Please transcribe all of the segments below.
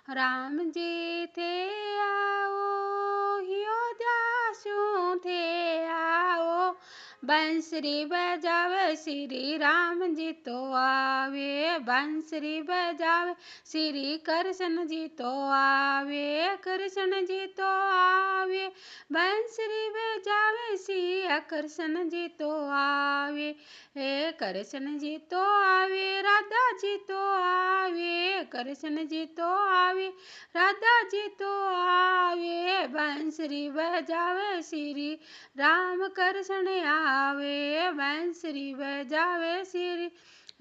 राम जी थे आओ अयोध्या શું थे आओ बंसरी बजावे श्री राम जी तो आवे बंसरी बजावे श्री कृष्ण जी तो आवे कृष्ण जी तो आवे बंसरी बजावे श्री कृष्ण जी तो आवे हे कृष्ण जी तो आवे राधा जी तो आवे कृष्ण जी तो आवे राधा जी तो आवे बंसरी बजावे श्री राम कृष्ण आवे बंसरी बजावे श्री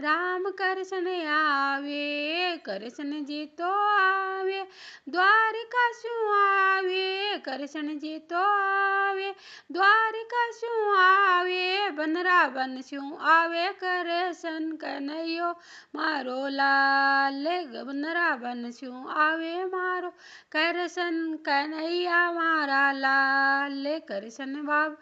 राम कृष्ण आवे कृष्ण जी तो आवे द्वारिका शू आवे कृष्ण जी तो आवे द्वारिका शू आवे बनरावन शू आवे कृष्ण कन्हैयो मारो लाल बनरावन शू आवे मारो कृष्ण कन्हैया मारा लाल कृष्ण बाबा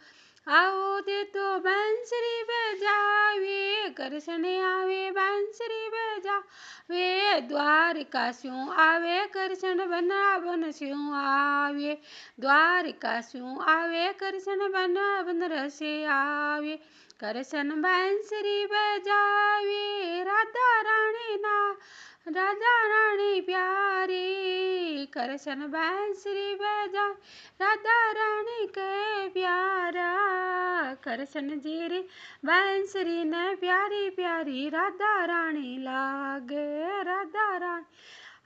आओ दे तो बंसरी बजावे कृष्ण आवे बंसरी बजावे द्वारिका शू आवे कृष्ण बनरावन शू आवे द्वारिका शू आवे कृष्ण बनरावन से आवे कृष्ण बंसरी बजावे राधा रानी ना राधा रानी प्यारी कृष्ण बंसरी बजा राधा रानी के प्यारा कृष्ण जी रे बंसरी ने प्यारी प्यारी राधा रानी लागे राधा रानी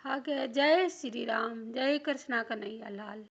आगे। जय श्री राम, जय कृष्णा कन्हैया लाल।